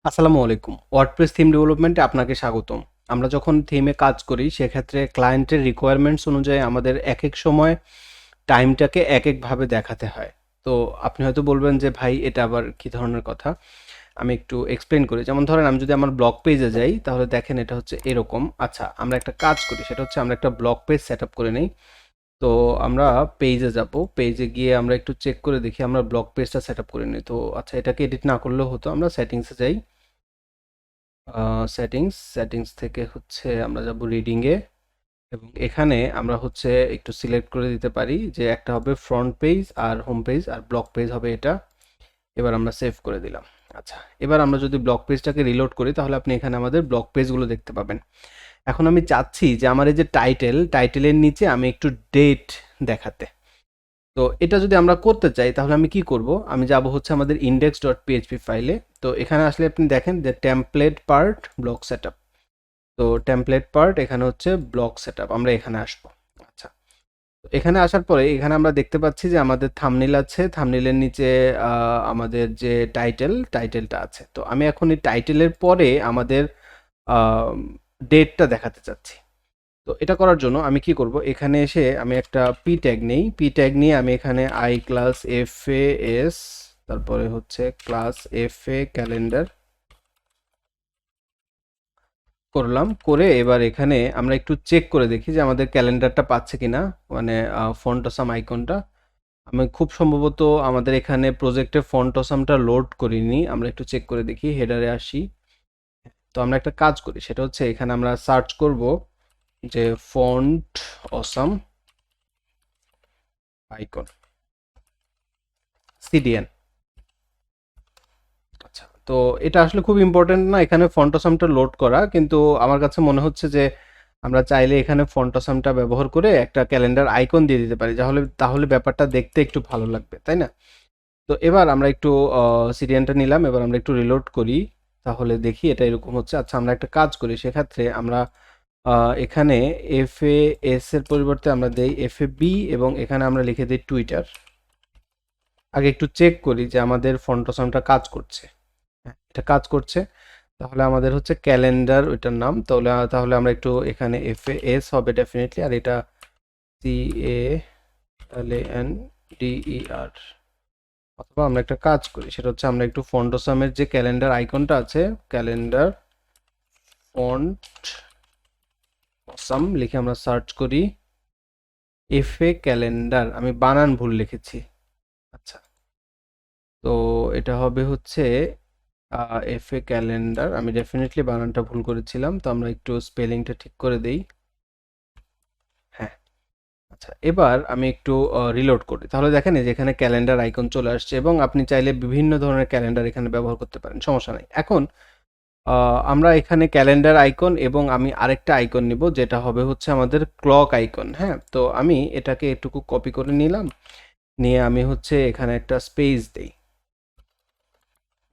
আসসালামু আলাইকুম। WordPress theme ডেভেলপমেন্টে আপনাকে স্বাগতম। আমরা যখন থিমে কাজ করি সেক্ষেত্রে ক্লায়েন্টের রিকোয়ারমেন্টস অনুযায়ী আমাদের একেক সময় টাইমটাকে একেকভাবে দেখাতে হয়। তো আপনি হয়তো বলবেন যে ভাই এটা আবার কি ধরনের কথা? আমি একটু এক্সপ্লেইন করি। যেমন ধরেন আমি যদি আমার ব্লগ পেজে যাই তাহলে দেখেন এটা হচ্ছে এরকম। আচ্ছা, আমরা একটা কাজ করি সেটা হচ্ছে আমরা একটা ব্লগ পেজ সেটআপ করে নেই। তো আমরা পেজে যাব। পেজে গিয়ে আমরা একটু চেক করে দেখি আমরা ব্লগ পেজটা সেটআপ করে নিই। তো আচ্ছা, এটাকে এডিট না করলেও হতো। আমরা সেটিংসে যাই। সেটিংস থেকে হচ্ছে আমরা যাব রিডিংয়ে এবং এখানে আমরা হচ্ছে একটু সিলেক্ট করে দিতে পারি যে একটা হবে ফ্রন্ট পেজ আর হোম পেজ আর ব্লক পেজ হবে এটা। এবার আমরা সেভ করে দিলাম। আচ্ছা, এবার আমরা যদি ব্লক পেজটাকে রিলোড করি তাহলে আপনি এখানে আমাদের ব্লক পেজগুলো দেখতে পাবেন। এখন আমি চাচ্ছি যে আমার এই যে টাইটেলের নিচে আমি একটু ডেট দেখাতে। তো এটা যদি আমরা করতে চাই তাহলে আমি কি করব? আমি যাব হচ্ছে আমাদের index.php ফাইলে। তো এখানে আসলে আপনি দেখেন যে টেমপ্লেট পার্ট ব্লক সেটআপ। তো টেমপ্লেট পার্ট এখানে হচ্ছে ব্লক সেটআপ। আমরা এখানে আসবো। আচ্ছা, তো এখানে আসার পরে এখানে আমরা দেখতে পাচ্ছি যে আমাদের থাম্বনেইল আছে। থাম্বনেইলের নিচে আমাদের যে টাইটেলটা আছে। তো আমি এখন এই টাইটেলের পরে আমাদের ডেটটা দেখাতে চাচ্ছি। তো এটা করার জন্য আমি কি করব? এখানে এসে আমি একটা পি ট্যাগ নেই। পি ট্যাগ নিয়ে আমি এখানে I class F A S, তারপরে হচ্ছে ক্লাস এফ এ ক্যালেন্ডার করলাম। করে এবার এখানে আমরা একটু চেক করে দেখি যে আমাদের ক্যালেন্ডারটা পাচ্ছে কিনা, মানে ফন্ট অসাম আইকনটা। আমি খুব সম্ভবত আমাদের এখানে প্রজেক্টে ফন্ট অসামটা লোড করিনি। আমরা একটু চেক করে দেখি, হেডারে আসি। তো আমরা একটা কাজ করি, সেটা হচ্ছে এখানে আমরা সার্চ করব যে ফন্ট অসাম আইকন সিডিএন। আচ্ছা, তো এটা আসলে খুব ইম্পর্টেন্ট না এখানে ফন্টোসামটা লোড করা, কিন্তু আমার কাছে মনে হচ্ছে যে আমরা চাইলে এখানে ফন্টোসামটা ব্যবহার করে একটা ক্যালেন্ডার আইকন দিয়ে দিতে পারি, তাহলে তাহলে ব্যাপারটা দেখতে একটু ভালো লাগবে, তাই না? তো এবার আমরা একটু সিরিয়ানটা নিলাম, এবার আমরা একটু রিলোড করি। তাহলে দেখি এটা এরকম হচ্ছে। আচ্ছা, আমরা একটা কাজ করি, সেক্ষেত্রে আমরা এখানে এফ এ এস এর পরিবর্তে আমরা দেই এফ এ বি এবং এখানে আমরা লিখে দিই টুইটার। আগে একটু চেক করি যে আমাদের ফন্টোসামটা কাজ করছে। হ্যাঁ, এটা কাজ করছে। তাহলে আমাদের হচ্ছে ক্যালেন্ডার ওইটার নাম। তাহলে তাহলে আমরা একটু এখানে এফ এ এস হবে ডেফিনেটলি, আর এটা C A L A N D E R. অথবা আমরা একটা কাজ করি, সেটা হচ্ছে আমরা একটু ফন্টোসামের যে ক্যালেন্ডার আইকনটা আছে, ক্যালেন্ডার ফন্ট অসাম লিখে আমরা সার্চ করি। এফ এ ক্যালেন্ডার, আমি বানান ভুল লিখেছি। আচ্ছা, তো এটা হবে হচ্ছে এফ এ ক্যালেন্ডার। আমি ডেফিনেটলি বানানটা ভুল করেছিলাম, তো আমরা একটু স্পেলিংটা ঠিক করে দেই। হ্যাঁ, আচ্ছা, এবার আমি একটু রিলোড করি। তাহলে দেখেন এই যে এখানে ক্যালেন্ডার আইকন চলে আসছে এবং আপনি চাইলে বিভিন্ন ধরনের ক্যালেন্ডার এখানে ব্যবহার করতে পারেন, সমস্যা নাই। এখন আমরা এখানে ক্যালেন্ডার আইকন এবং আমি আরেকটা আইকন নিব যেটা হবে হচ্ছে আমাদের ক্লক আইকন। হ্যাঁ, তো আমি এটাকে একটুকু কপি করে নিলাম, নিয়ে আমি হচ্ছে এখানে একটা স্পেস দেই,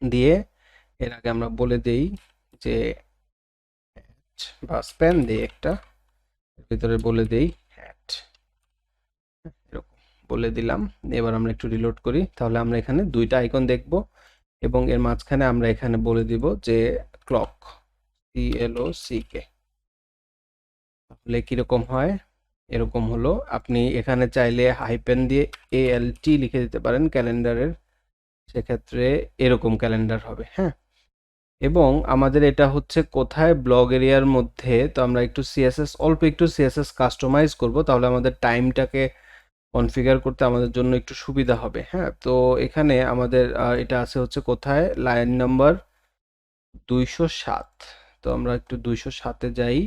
দিয়ে এর আগে আমরা বলে দেই যে বা স্প্যান দেই একটা, এর ভিতরে বলে দেই হ্যাট, এরকম বলে দিলাম। এবার আমরা একটু রিলোড করি, তাহলে আমরা এখানে দুইটা আইকন দেখব এবং এর মাঝখানে আমরা এখানে বলে দিব যে ক্লক, CLOCK। তাহলে কিরকম হয়? এরকম হলো। আপনি এখানে চাইলে হাইপেন দিয়ে ALT লিখে দিতে পারেন ক্যালেন্ডারের, সেক্ষেত্রে এরকম ক্যালেন্ডার হবে। হ্যাঁ, এবং আমাদের এটা হচ্ছে কোথায়? ব্লগ এরিয়ার মধ্যে। তো আমরা একটু সিএসএস, অল্প একটু সিএসএস কাস্টমাইজ করব, তাহলে আমাদের টাইমটাকে কনফিগার করতে আমাদের জন্য একটু সুবিধা হবে। হ্যাঁ, তো এখানে আমাদের এটা আছে হচ্ছে কোথায়? Line number 207। তো আমরা একটু 207-এ যাই।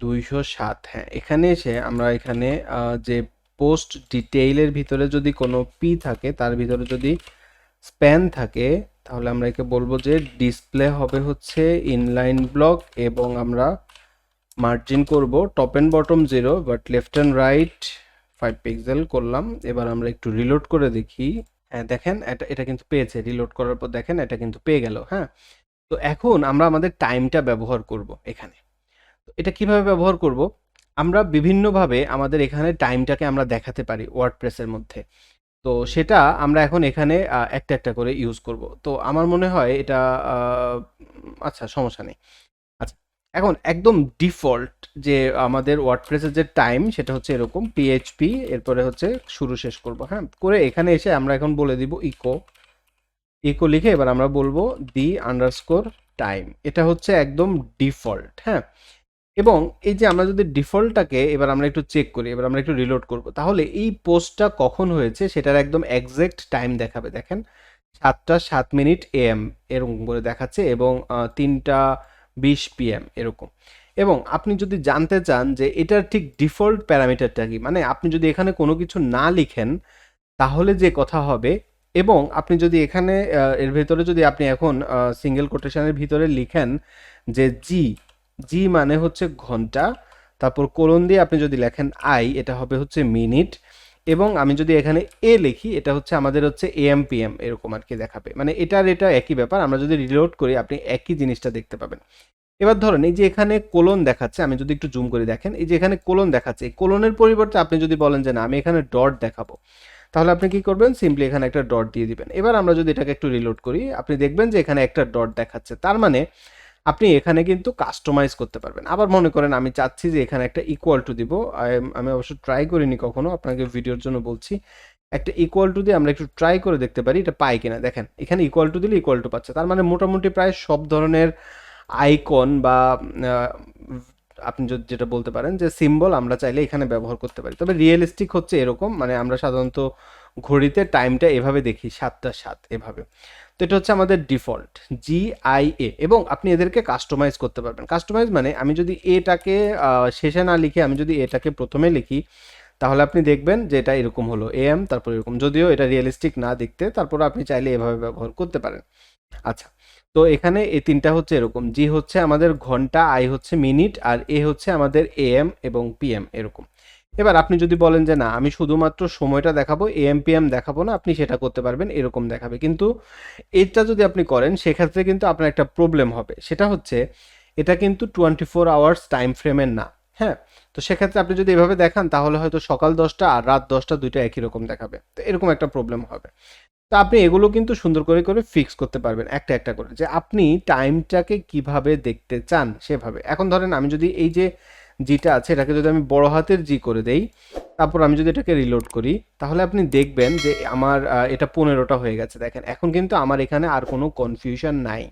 207, হ্যাঁ, এখানে এসে আমরা এখানে যে পোস্ট ডিটেইলের ভিতরে যদি কোনো পি থাকে, তার ভিতরে যদি স্প্যান থাকে, তাহলে আমরা একে বলবো যে ডিসপ্লে হবে হচ্ছে ইনলাইন ব্লক এবং আমরা মার্জিন করব top and bottom 0 but left and right 5 pixel করলাম। এবার আমরা একটু রিলোড করে দেখি। হ্যাঁ, দেখেন এটা এটা কিন্তু পেয়েছে। রিলোড করার পর দেখেন এটা কিন্তু পেয়ে গেল। হ্যাঁ, তো এখন আমরা আমাদের টাইমটা ব্যবহার করব এখানে। তো এটা কিভাবে ব্যবহার করব? আমরা বিভিন্নভাবে আমাদের এখানে টাইমটাকে আমরা দেখাতে পারি ওয়ার্ডপ্রেসের মধ্যে। তো সেটা আমরা এখন এখানে একটা একটা করে ইউজ করব। তো আমার মনে হয় এটা আচ্ছা সমস্যা নেই। আচ্ছা, এখন একদম ডিফল্ট যে আমাদের ওয়ার্ডপ্রেসের যে টাইম সেটা হচ্ছে এরকম পিএইচপি, এরপরে হচ্ছে শুরু শেষ করব, হ্যাঁ, করে এখানে এসে আমরা এখন বলে দিব ইকো, ইকো লিখে এবার আমরা বলবো দি আন্ডারস্কোর টাইম। এটা হচ্ছে একদম ডিফল্ট, হ্যাঁ। এবং এই যে আমরা যদি ডিফল্টটাকে এবার আমরা একটু চেক করি, এবার আমরা একটু রিলোড করব, তাহলে এই পোস্টটা কখন হয়েছে সেটার একদম এক্সাক্ট টাইম দেখাবে। দেখেন 7টা 7 মিনিট AM এরকম করে দেখাচ্ছে, এবং 3টা 20 PM এরকম। এবং আপনি যদি জানতে চান যে এটার ঠিক ডিফল্ট প্যারামিটারটা কি, মানে আপনি যদি এখানে কোনো কিছু না লিখেন তাহলে যে কথা হবে, এবং আপনি যদি এখানে এর ভেতরে যদি আপনি এখন সিঙ্গেল কোটেশনের ভিতরে লিখেন যে জি, জি মানে হচ্ছে ঘন্টা, তারপর কোলন দিয়ে আপনি যদি লেখেন আই, এটা হবে হচ্ছে মিনিট, এবং আমি যদি এখানে এ লিখি এটা হচ্ছে আমাদের হচ্ছে AM PM এরকম আর কি দেখাবে। মানে এটার এটা একই ব্যাপার, আমরা যদি রিলোড করি আপনি একই জিনিসটা দেখতে পাবেন। এবার ধরেন এই যে এখানে কোলন দেখাচ্ছে, আমি যদি একটু জুম করে দেখেন, এই যে এখানে কোলন দেখাচ্ছে, এই কোলনের পরিবর্তে আপনি যদি বলেন যে না আমি এখানে ডট দেখাবো, তাহলে আপনি কি করবেন, সিম্পলি এখানে একটা ডট দিয়ে দিবেন। এবার আমরা যদি এটাকে একটু রিলোড করি আপনি দেখবেন যে এখানে একটা ডট দেখাচ্ছে, তার মানে আপনি এখানে কিন্তু কাস্টমাইজ করতে পারবেন। আবার মনে করেন আমি চাচ্ছি যে এখানে একটা ইকুয়াল টু দিব, আমি অবশ্য ট্রাই করিনি কখনো, আপনাকে ভিডিওর জন্য বলছি, একটা ইকুয়াল টু দিয়ে আমরা একটু ট্রাই করে দেখতে পারি এটা পাই কিনা। দেখেন এখানে ইকুয়াল টু দিলে ইকুয়াল টু পাচ্ছে, তার মানে মোটামুটি প্রায় সব ধরনের আইকন বা আহ, আপনি যেটা বলতে পারেন যে সিম্বল আমরা চাইলে এখানে ব্যবহার করতে পারি। তবে রিয়েলিস্টিক হচ্ছে এরকম, মানে আমরা সাধারণত ঘড়িতে টাইমটা এভাবে দেখি 7টা 7 এভাবে। তো এটা হচ্ছে আমাদের ডিফল্ট GIA, এবং আপনি এদেরকে কাস্টমাইজ করতে পারবেন। কাস্টমাইজ মানে আমি যদি এটাকে শেষে না লিখে আমি যদি এটাকে প্রথমে লিখি তাহলে আপনি দেখবেন যে এটা এরকম হলো AM, তারপর এরকম, যদিও এটা রিয়েলিস্টিক না দেখতে, তারপর আপনি চাইলে এভাবে ব্যবহার করতে পারেন। আচ্ছা, তো এখানে এই তিনটা হচ্ছে এরকম, জি হচ্ছে আমাদের ঘন্টা, আই হচ্ছে মিনিট, আর এ হচ্ছে আমাদের AM এবং PM এরকম। এবার আপনি যদি বলেন যে না আমি শুধুমাত্র সময়টা দেখাবো, AM PM দেখাবো না, আপনি সেটা করতে পারবেন, এরকম দেখাবে। কিন্তু এটা যদি আপনি করেন সেক্ষেত্রে কিন্তু আপনার একটা প্রবলেম হবে, সেটা হচ্ছে এটা কিন্তু 24 আওয়ার্স টাইম ফ্রেমের না, হ্যাঁ। তো সেক্ষেত্রে আপনি যদি এভাবে দেখান তাহলে হয়তো সকাল 10টা আর রাত 10টা দুইটা একই রকম দেখাবে, তো এরকম একটা প্রবলেম হবে। তো আপনি এগুলো কিন্তু সুন্দর করে করে ফিক্স করতে পারবেন একটা একটা করে, যে আপনি টাইমটাকে কিভাবে দেখতে চান সেভাবে। এখন ধরেন আমি যদি এই যে জিটা আছে এটাকে যদি আমি বড় হাতের জি করে দেই, তারপর আমি যদি এটাকে রিলোড করি, তাহলে আপনি দেখবেন যে আমার এটা 15টা হয়ে গেছে। দেখেন এখন কিন্তু আমার এখানে আর কোনো কনফিউশন নাই,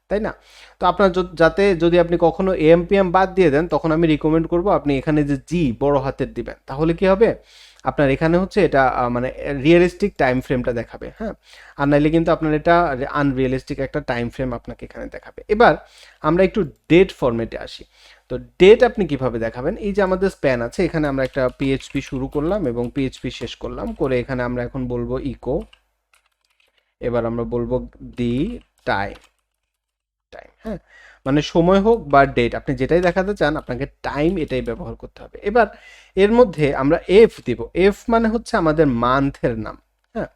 তাই না? তো আপনার যাতে যদি আপনি কখনো AM PM বাদ দিয়ে দেন তখন আমি রিকমেন্ড করব আপনি এখানে যে জি বড় হাতের দিবেন, তাহলে কি হবে আপনার এখানে হচ্ছে এটা মানে রিয়েলিস্টিক টাইম ফ্রেমটা দেখাবে, হ্যাঁ। আর নাইলে কিন্তু আপনার এটা আনরিয়েলিস্টিক একটা টাইম ফ্রেম আপনাকে এখানে দেখাবে। এবার আমরা একটু ডেট ফরম্যাটে আসি। তো ডেট আপনি কিভাবে দেখাবেন, এই যে আমাদের স্প্যান আছে, এখানে আমরা একটা PHP শুরু করলাম এবং PHP শেষ করলাম, করে এখানে আমরা এখন বলবো ইকো, এবার আমরা বলবো দি টাইম, হ্যাঁ, মানে সময় হোক বা ডেট আপনি যেটাই দেখাতে চান আপনাকে টাইম এটাই ব্যবহার করতে হবে। এবার এর মধ্যে আমরা এফ দিব, এফ মানে হচ্ছে আমাদের মান্থের নাম, হ্যাঁ।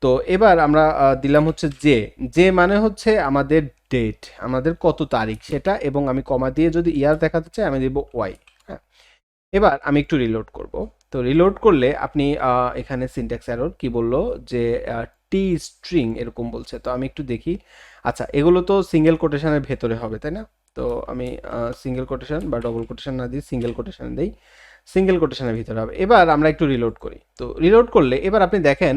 তো এবার আমরা দিলাম হচ্ছে জে, জে মানে হচ্ছে আমাদের ডেট, আমাদের কত তারিখ সেটা, এবং আমি কমা দিয়ে যদি ইয়ার দেখাতে চাই আমি দিব ওয়াই, হ্যাঁ। এবার আমি একটু রিলোড করব। তো রিলোড করলে আপনি এখানে সিনট্যাক্স এরর কি বললো যে টি স্ট্রিং এরকম বলছে, তো আমি একটু দেখি। আচ্ছা, এগুলো তো সিঙ্গেল কোটেশনের ভেতরে হবে তাই না? তো আমি সিঙ্গেল কোটেশন বা ডবল কোটেশন না দিই, সিঙ্গেল কোটেশন দিই, সিঙ্গেল কোটেশনের ভিতরে হবে। এবার আমরা একটু রিলোড করি। তো রিলোড করলে এবার আপনি দেখেন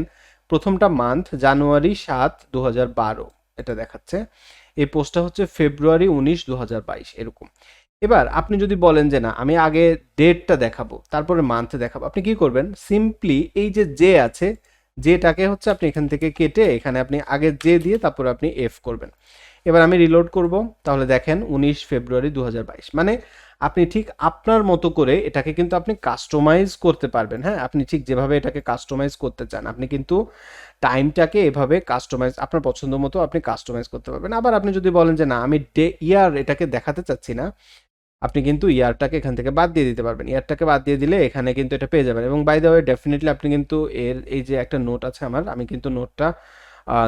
প্রথমটা মান্থ জানুয়ারি 7 2012 এটা দেখাচ্ছে, এই পোস্টটা হচ্ছে February 19 2022 এরকম। এবার আপনি যদি বলেন যে না আমি আগে ডেটটা দেখাবো তারপরে মান্থ দেখাবো, আপনি কি করবেন, সিম্পলি এই যে জে আছে, জেটাকে হচ্ছে আপনি এখান থেকে কেটে এখানে আপনি আগে জে দিয়ে তারপরে আপনি এফ করবেন। এবার আমি রিলোড করব, তাহলে দেখেন 19 ফেব্রুয়ারি 2022, মানে আপনি ঠিক আপনার মতো করে এটাকে কিন্তু আপনি কাস্টমাইজ করতে পারবেন, হ্যাঁ। আপনি ঠিক যেভাবে এটাকে কাস্টমাইজ করতে চান আপনি কিন্তু টাইমটাকে এভাবে কাস্টমাইজ আপনার পছন্দ মতো আপনি কাস্টমাইজ করতে পারবেন। আবার আপনি যদি বলেন যে না আমি ইয়ার এটাকে দেখাতে চাচ্ছি না, আপনি কিন্তু ইয়ারটাকে এখান থেকে বাদ দিয়ে দিতে পারবেন। ইয়ারটাকে বাদ দিয়ে দিলে এখানে কিন্তু এটা পেয়ে যাবেন। এবং বাই দ্য ওয়ে ডেফিনেটলি আপনি কিন্তু এর এই যে একটা নোট আছে আমার, আমি কিন্তু নোটটা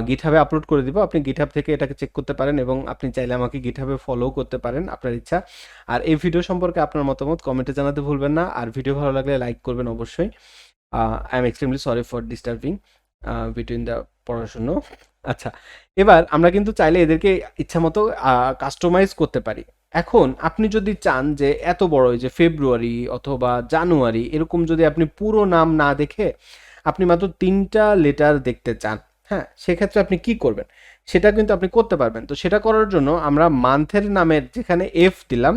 গিটহাবে আপলোড করে দিব, আপনি গিটহাব থেকে এটাকে চেক করতে পারেন এবং আপনি চাইলে আমাকে গিটহাবে ফলো করতে পারেন, আপনার ইচ্ছা। আর এই ভিডিও সম্পর্কে আপনার মতামত কমেন্টে জানাতে ভুলবেন না, আর ভিডিও ভালো লাগলে লাইক করবেন অবশ্যই। I am extremely sorry for disturbing. Between the পড়াশুনো। আচ্ছা, এবার আমরা কিন্তু চাইলে এদেরকে ইচ্ছামতো কাস্টমাইজ করতে পারি। এখন আপনি যদি চান যে এত বড় এই যে ফেব্রুয়ারি অথবা জানুয়ারি এরকম যদি আপনি পুরো নাম না দেখে আপনি মাত্র ৩টা লেটার দেখতে চান, হ্যাঁ, সেক্ষেত্রে আপনি কি করবেন? সেটা কিন্তু আপনি করতে পারবেন। তো সেটা করার জন্য আমরা মান্থের নামের যেখানে এফ দিলাম,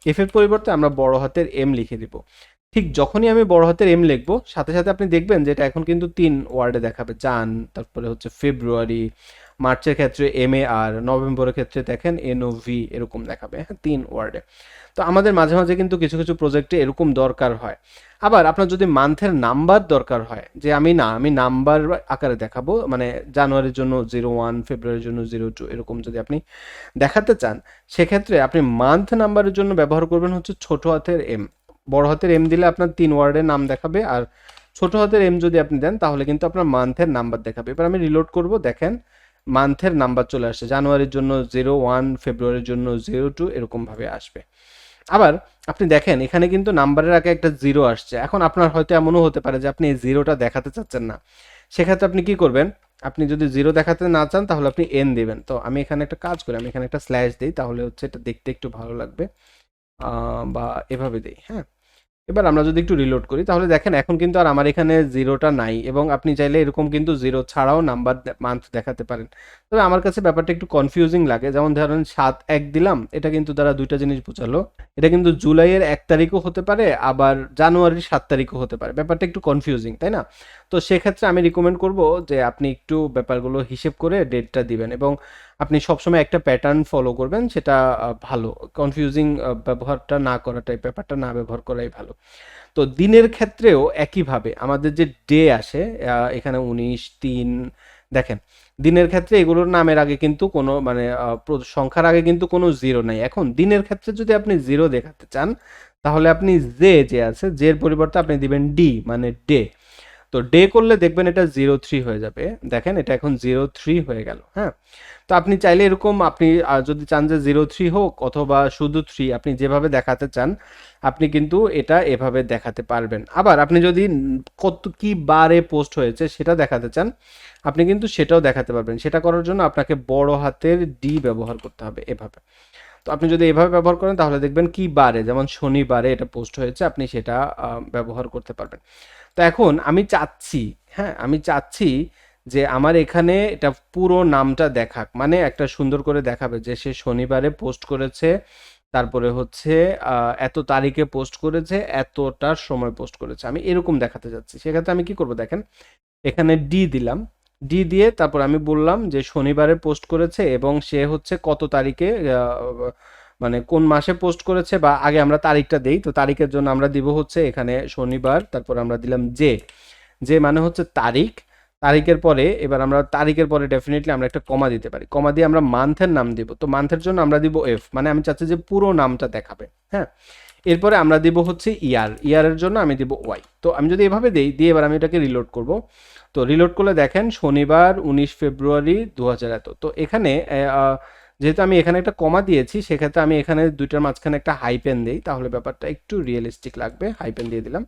এফ এর পরিবর্তে আমরা বড় হাতের এম লিখে দিব। ঠিক যখনই আমি বড় হাতের এম লিখবো সাথে সাথে আপনি দেখবেন যে এটা এখন কিন্তু ৩ ওয়ার্ডে দেখাবে। জান, তারপরে হচ্ছে ফেব্রুয়ারি, মার্চের ক্ষেত্রে MAR, নভেম্বরের ক্ষেত্রে দেখেন NOV এরকম দেখাবে, হ্যাঁ, ৩ ওয়ার্ডে। তো আমাদের মাঝে মাঝে কিন্তু কিছু কিছু প্রজেক্টে এরকম দরকার হয়। আবার আপনার যদি মান্থের নাম্বার দরকার হয় যে আমি নাম্বার আকারে দেখাবো, মানে জানুয়ারির জন্য 01, ফেব্রুয়ারির জন্য 02 এরকম যদি আপনি দেখাতে চান, সেক্ষেত্রে আপনি মান্থ নাম্বারের জন্য ব্যবহার করবেন হচ্ছে ছোট হাতের এম। বড় হাতের এম দিলে আপনার ৩ ওয়ার্ডের নাম দেখাবে, আর ছোট হাতের এম যদি আপনি দেন তাহলে কিন্তু আপনার মান্থের নাম্বার দেখাবে। এবার আমি রিলোড করব, দেখেন মান্থের নাম্বার চলে আসছে। জানুয়ারির জন্য 01, ফেব্রুয়ারির জন্য 02 এরকম ভাবে আসবে। আবার আপনি দেখেন এখানে কিন্তু নাম্বারের আগে একটা জিরো আসছে। এখন আপনার হয়তো এমনও হতে পারে যে আপনি এই জিরোটা দেখাতে চাচ্ছেন না। সেক্ষেত্রে আপনি কি করবেন? আপনি যদি জিরো দেখাতে না চান তাহলে আপনি এন দিবেন। তো আমি এখানে একটা কাজ করি, আমি এখানে একটা স্ল্যাশ দিই, তাহলে হচ্ছে এটা দেখতে একটু ভালো লাগবে। বা এভাবে দিই, হ্যাঁ। এবার আমরা যদি একটু রিলোড করি তাহলে দেখেন এখন কিন্তু আর আমার এখানে জিরোটা নাই, এবং আপনি চাইলে এরকম কিন্তু জিরো ছাড়াও নাম্বার মান্থ দেখাতে পারেন। তবে আমার কাছে ব্যাপারটা একটু কনফিউজিং লাগে। যেমন ধরেন 7-1 দিলাম, এটা কিন্তু দ্বারা দুইটা জিনিস বোঝালো। এটা কিন্তু জুলাইয়ের 1 তারিখও হতে পারে, আবার জানুয়ারির 7 তারিখও হতে পারে। ব্যাপারটা একটু কনফিউজিং, তাই না? তো সেক্ষেত্রে আমি রিকমেন্ড করব যে আপনি একটু ব্যাপারগুলো হিসেব করে ডেটটা দিবেন, এবং আপনি সবসময় একটা প্যাটার্ন ফলো করবেন, সেটা ভালো। কনফিউজিং ব্যবহারটা না করাটাই, ব্যাপারটা না ব্যবহার করাই ভালো। তো দিনের ক্ষেত্রেও একইভাবে আমাদের যে ডে আসে, এখানে 19-3 দেখেন, দিনের ক্ষেত্রে এগুলোর নামের আগে কিন্তু কোনো মানে সংখ্যার আগে কিন্তু কোনো জিরো নাই। এখন দিনের ক্ষেত্রে যদি আপনি জিরো দেখাতে চান তাহলে আপনি যে আছে জের পরিবর্তে আপনি দিবেন ডি, মানে ডে। তো ডে করলে দেখবেন এটা 03 হয়ে যাবে। দেখেন এটা এখন 03 হয়ে গেল, হ্যাঁ। তো আপনি চাইলে এরকম আপনি যদি চান যে 03 হোক অথবা শুধু 3, আপনি যেভাবে দেখাতে চান আপনি কিন্তু এটা এভাবে দেখাতে পারবেন। আবার আপনি যদি কত কি বারে পোস্ট হয়েছে সেটা দেখাতে চান, আপনি কিন্তু সেটাও দেখাতে পারবেন। সেটা করার জন্য আপনাকে বড় হাতের ডি ব্যবহার করতে হবে এভাবে। তো আপনি যদি এভাবে ব্যবহার করেন তাহলে দেখবেন কি বারে, যেমন শনিবারে এটা পোস্ট হয়েছে, আপনি সেটা ব্যবহার করতে পারবেন। তো এখন আমি চাচ্ছি, হ্যাঁ, আমি চাচ্ছি যে আমার এখানে এটা পুরো নামটা দেখাক, মানে একটা সুন্দর করে দেখাবে যে সে শনিবারে পোস্ট করেছে, তারপরে হচ্ছে এত তারিখে পোস্ট করেছে, এতটার সময় পোস্ট করেছে, আমি এরকম দেখাতে যাচ্ছি। সেক্ষেত্রে আমি কি করব দেখেন, এখানে ডি দিলাম। ডি দিয়ে তারপর আমি বললাম যে শনিবারে পোস্ট করেছে এবং সে হচ্ছে কত তারিখে, মানে কোন মাসে পোস্ট করেছে, বা আগে আমরা তারিখটা দেই। তো তারিখের জন্য আমরা দিব হচ্ছে এখানে শনিবার, তারপর আমরা দিলাম যে, যে মানে হচ্ছে তারিখ। তারিখের পরে এবার আমরা তারিখের পরে ডেফিনেটলি আমরা একটা কমা দিতে পারি। কমা দিয়ে আমরা মান্থের নাম দিব। তো মান্থের জন্য আমরা দিব এফ, মানে আমি চাচ্ছি যে পুরো নামটা দেখাবে, হ্যাঁ। এরপরে আমরা দিব হচ্ছে ইয়ার, ইয়ারের জন্য আমি দিব ওয়াই। তো আমি যদি এভাবে দেই, দিয়ে এবার আমি এটাকে রিলোড করব। তো রিলোড করলে দেখেন শনিবার 19 ফেব্রুয়ারি 2000 এত। তো এখানে যেহেতু আমি এখানে একটা কমা দিয়েছি, সেক্ষেত্রে আমি এখানে দুইটার মাঝখানে একটা হাইপেন দিই, তাহলে ব্যাপারটা একটু রিয়েলিস্টিক লাগবে। হাইপেন দিয়ে দিলাম।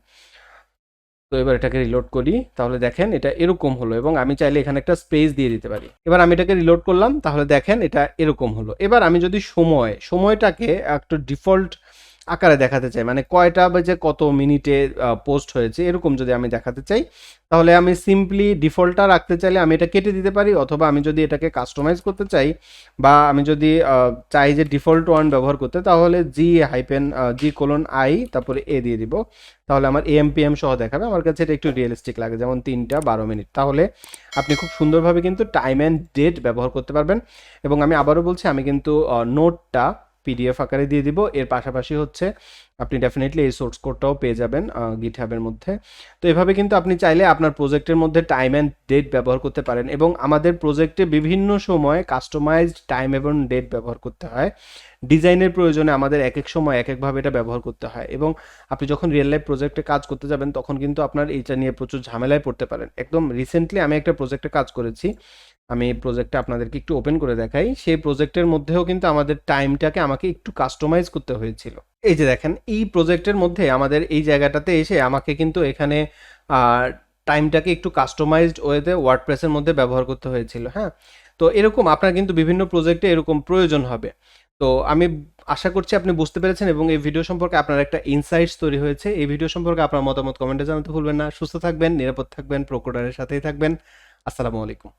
তো এবার এটাকে রিলোড করি, তাহলে দেখেন এটা এরকম হলো, এবং আমি চাইলে এখানে একটা স্পেস দিয়ে দিতে পারি। এবার আমি এটাকে রিলোড করলাম, তাহলে দেখেন এটা এরকম হলো। এবার আমি যদি সময়টাকে একটা ডিফল্ট আকারে দেখাতে চাই, মানে কয়টা বাজে কত মিনিটে পোস্ট হয়েছে এরকম যদি আমি দেখাতে চাই, তাহলে আমি সিম্পলি ডিফল্টটা রাখতে চাইলে আমি এটা কেটে দিতে পারি, অথবা আমি যদি এটাকে কাস্টমাইজ করতে চাই, বা আমি যদি চাই যে ডিফল্ট ওয়ান ব্যবহার করতে, তাহলে G:(I) তারপরে এ দিয়ে দিব, তাহলে আমার AM/PM সহ দেখাবে। আমার কাছে এটা একটু রিয়েলিস্টিক লাগে, যেমন 3টা 12 মিনিট। তাহলে আপনি খুব সুন্দরভাবে কিন্তু টাইম অ্যান্ড ডেট ব্যবহার করতে পারবেন। এবং আমি আবারও বলছি, আমি কিন্তু নোটটা PDF আকারে দিয়ে দিব। এর পাশাপাশি হচ্ছে আপনি ডেফিনেটলি এই সোর্স কোডটাও পেয়ে যাবেন গিটহাবের মধ্যে। তো এভাবে কিন্তু আপনি চাইলে আপনার প্রজেক্টের মধ্যে টাইম অ্যান্ড ডেট ব্যবহার করতে পারেন, এবং আমাদের প্রজেক্টে বিভিন্ন সময় কাস্টমাইজড টাইম এবং ডেট ব্যবহার করতে হয়। ডিজাইনের প্রয়োজনে আমাদের এক এক সময় এক একভাবে এটা ব্যবহার করতে হয়, এবং আপনি যখন রিয়েল লাইফ প্রজেক্টে কাজ করতে যাবেন তখন কিন্তু আপনার এইটা নিয়ে প্রচুর ঝামেলায় পড়তে পারেন। একদম রিসেন্টলি আমি একটা প্রজেক্টে কাজ করেছি, আমি প্রজেক্টটা আপনাদেরকে একটু ওপেন করে দেখাই। সেই প্রজেক্টের মধ্যেও কিন্তু আমাদের টাইমটাকে আমাকে একটু কাস্টমাইজ করতে হয়েছিল। এই যে দেখেন, এই প্রজেক্টের মধ্যে আমাদের এই জায়গাটাতে এসে আমাকে কিন্তু এখানে টাইমটাকে একটু কাস্টমাইজড ওয়েতে ওয়ার্ডপ্রেসের মধ্যে ব্যবহার করতে হয়েছিল। হ্যাঁ, তো এরকম আপনার কিন্তু বিভিন্ন প্রজেক্টে এরকম প্রয়োজন হবে। তো আমি আশা করছি আপনি বুঝতে পেরেছেন এবং এই ভিডিও সম্পর্কে আপনার একটা ইনসাইটস তৈরি হয়েছে। এই ভিডিও সম্পর্কে আপনার মতামত কমেন্টে জানাতে ভুলবেন না। সুস্থ থাকবেন, নিরাপদ থাকবেন, প্রোকোডারের সাথেই থাকবেন। আসসালামু আলাইকুম।